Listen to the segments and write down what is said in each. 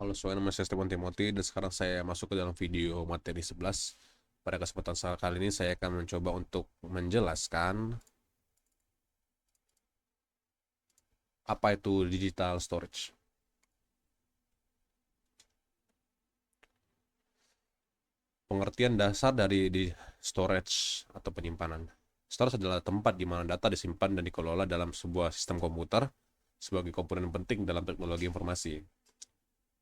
Halo, saya nama saya Stefan Timothy dan sekarang saya masuk ke dalam video materi 11. Pada kesempatan kali ini saya akan mencoba untuk menjelaskan apa itu digital storage. Pengertian dasar dari di storage atau penyimpanan. Storage adalah tempat di mana data disimpan dan dikelola dalam sebuah sistem komputer sebagai komponen penting dalam teknologi informasi.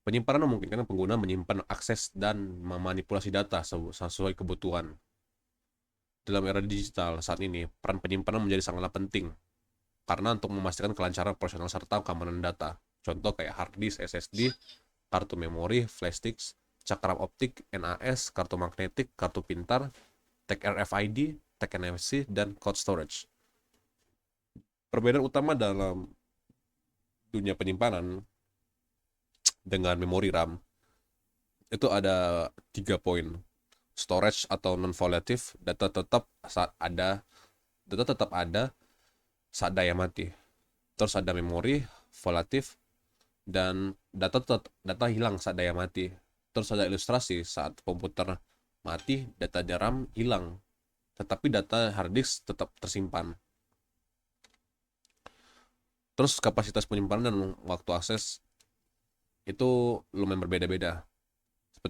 Penyimpanan memungkinkan pengguna menyimpan akses dan memanipulasi data sesuai kebutuhan. Dalam era digital saat ini, peran penyimpanan menjadi sangatlah penting karena untuk memastikan kelancaran operasional serta keamanan data. Contoh kayak hard disk SSD, kartu memori, flash disk, cakram optik, NAS, kartu magnetik, kartu pintar, tag RFID, tag NFC, dan cloud storage. Perbedaan utama dalam dunia penyimpanan dengan memori RAM itu ada 3 poin. Storage atau non-volatile, data tetap ada saat daya mati. Terus ada memori volatile, dan data hilang saat daya mati. Terus ada ilustrasi saat komputer mati, data di RAM hilang, tetapi data hard disk tetap tersimpan. Terus kapasitas penyimpanan dan waktu akses itu lumayan berbeda-beda.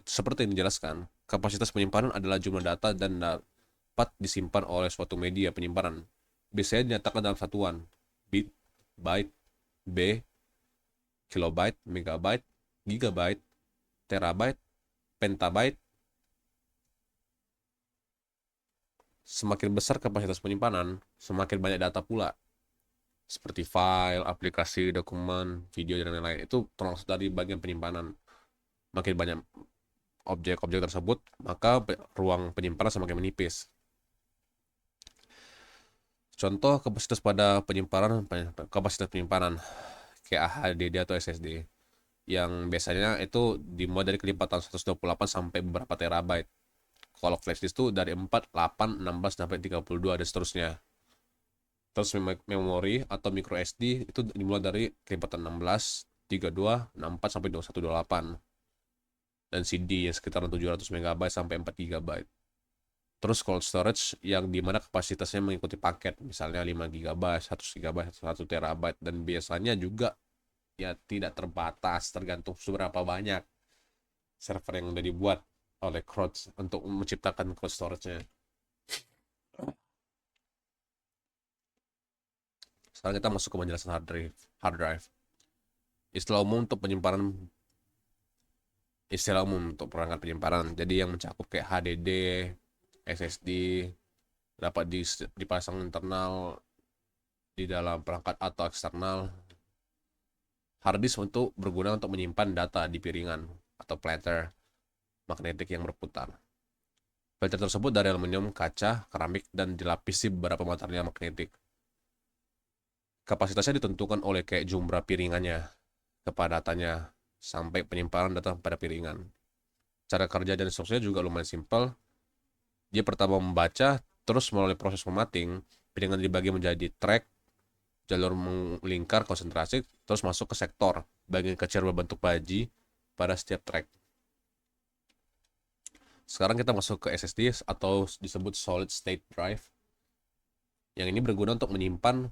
Seperti yang dijelaskan, kapasitas penyimpanan adalah jumlah data dan dapat disimpan oleh suatu media penyimpanan. Biasanya dinyatakan dalam satuan bit, byte, B, kilobyte, megabyte, gigabyte, terabyte, petabyte. Semakin besar kapasitas penyimpanan, semakin banyak data pula. Seperti file, aplikasi, dokumen, video, dan lain-lain. Itu termasuk dari bagian penyimpanan. Makin banyak objek-objek tersebut, maka ruang penyimpanan semakin menipis. Contoh kapasitas penyimpanan kayak HDD atau SSD yang biasanya itu dimulai dari kelipatan 128 sampai beberapa terabyte. Kalau flash disk itu dari 4, 8, 16 sampai 32 dan seterusnya. Terus memori atau micro SD itu dimulai dari kelipatan 16, 32, 64 sampai 2128. Dan CD yang sekitar 700 MB sampai 4 GB. Terus cold storage yang dimana kapasitasnya mengikuti paket, misalnya 5 GB, 100 GB, 1 TB, dan biasanya juga ya tidak terbatas tergantung seberapa banyak server yang udah dibuat oleh crowd untuk menciptakan cold storage-nya. Sekarang kita masuk ke penjelasan hard drive. Istilah umum untuk penyimpanan istilah umum untuk perangkat penyimpanan. Jadi yang mencakup kayak HDD, SSD, dapat dipasang internal di dalam perangkat atau eksternal. Hard disk untuk berguna untuk menyimpan data di piringan atau platter magnetik yang berputar. Platter tersebut dari aluminium, kaca, keramik, dan dilapisi beberapa material magnetik. Kapasitasnya ditentukan oleh kayak jumlah piringannya, kepadatannya, sampai penyimpanan data pada piringan. Cara kerja dan instruksinya juga lumayan simpel. Dia pertama membaca, terus melalui proses formatting, piringan dibagi menjadi track, jalur melingkar konsentrasi, terus masuk ke sektor, bagian kecil berbentuk baji pada setiap track. Sekarang kita masuk ke SSD atau disebut solid state drive. Yang ini berguna untuk menyimpan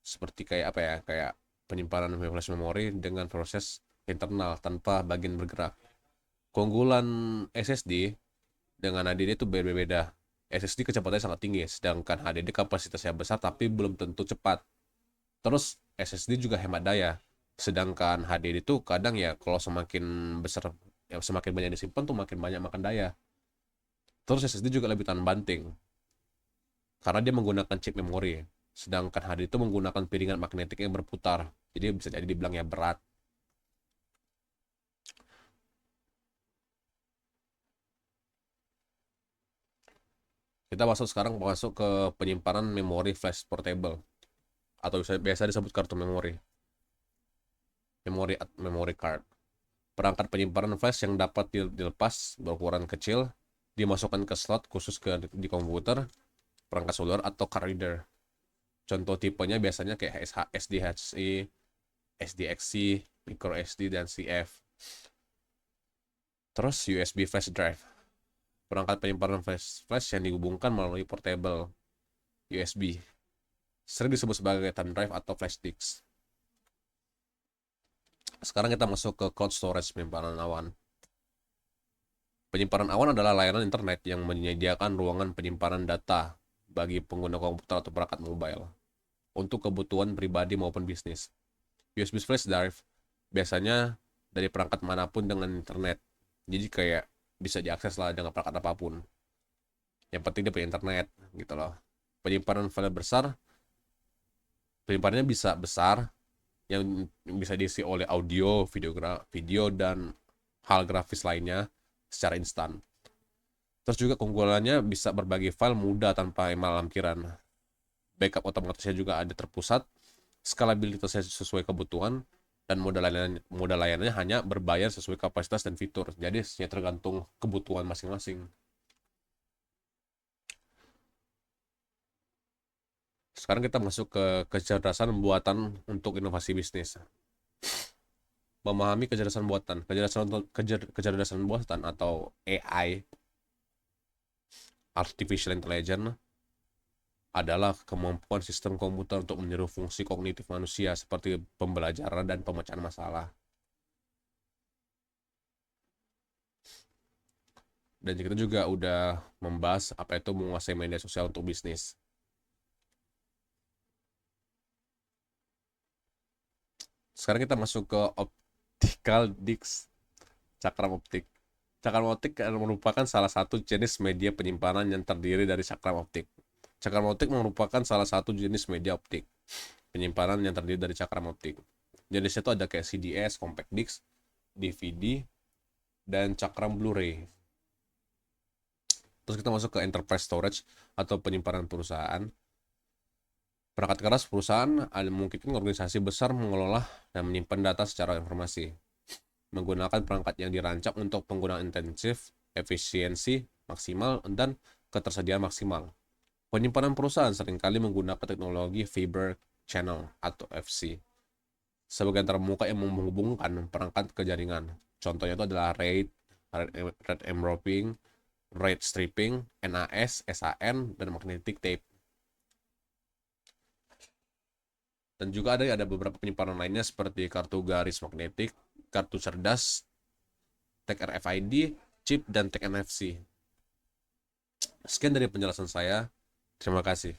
seperti kayak apa ya, kayak penyimpanan flash memori dengan proses internal tanpa bagian bergerak. Keunggulan SSD dengan HDD itu berbeda. SSD kecepatannya sangat tinggi, sedangkan HDD kapasitasnya besar tapi belum tentu cepat. Terus SSD juga hemat daya, sedangkan HDD itu kadang ya kalau semakin besar, ya semakin banyak disimpan tuh makin banyak makan daya. Terus SSD juga lebih tahan banting, karena dia menggunakan chip memori. Sedangkan HDD itu menggunakan piringan magnetik yang berputar, jadi bisa jadi dibilangnya berat. Kita masuk ke penyimpanan memori flash portable atau biasa disebut kartu memori. Memory card. Perangkat penyimpanan flash yang dapat dilepas berukuran kecil, dimasukkan ke slot khusus di komputer, perangkat seluler atau card reader. Contoh tipenya biasanya kayak SDHC, SDXC, micro SD, dan CF. Terus USB flash drive, perangkat penyimpanan flash yang dihubungkan melalui portable USB, sering disebut sebagai thumb drive atau flash disk. Sekarang kita masuk ke cloud storage, penyimpanan awan. Penyimpanan awan adalah layanan internet yang menyediakan ruangan penyimpanan data bagi pengguna komputer atau perangkat mobile untuk kebutuhan pribadi maupun bisnis. USB flash drive biasanya dari perangkat manapun dengan internet. Jadi kayak bisa diakses lah dengan perangkat apapun. Yang penting dia punya internet gitu loh. Penyimpanan file besar, penyimpanannya bisa besar yang bisa diisi oleh audio, video dan hal grafis lainnya secara instan. Terus juga keunggulannya bisa berbagi file mudah tanpa email lampiran. Backup otomatisnya juga ada terpusat, skalabilitasnya sesuai kebutuhan, dan modal layanannya hanya berbayar sesuai kapasitas dan fitur. Jadi hanya tergantung kebutuhan masing-masing. Sekarang kita masuk ke kecerdasan buatan untuk inovasi bisnis. Memahami kecerdasan buatan. Kecerdasan buatan atau AI, Artificial Intelligence, adalah kemampuan sistem komputer untuk meniru fungsi kognitif manusia seperti pembelajaran dan pemecahan masalah. Dan kita juga udah membahas apa itu menguasai media sosial untuk bisnis. Sekarang kita masuk ke optical disc, cakram optik. Cakram optik merupakan salah satu jenis media penyimpanan yang terdiri dari cakram optik. Cakram optik merupakan salah satu jenis media optik penyimpanan yang terdiri dari cakram optik. Jenisnya itu ada kayak CDS, compact disc, DVD, dan cakram Blu-ray. Terus kita masuk ke enterprise storage atau penyimpanan perusahaan. Perangkat keras perusahaan memungkinkan organisasi besar mengelola dan menyimpan data secara informasi menggunakan perangkat yang dirancang untuk penggunaan intensif, efisiensi maksimal, dan ketersediaan maksimal. Penyimpanan perusahaan seringkali menggunakan teknologi fiber channel atau FC sebagai terbuka yang menghubungkan perangkat ke jaringan. Contohnya itu adalah RAID, red enveloping, RAID stripping, NAS, SAN, dan magnetic tape. Dan juga ada beberapa penyimpanan lainnya seperti kartu garis magnetik, kartu cerdas, tag RFID, chip, dan tag NFC. Sekian dari penjelasan saya. Terima kasih.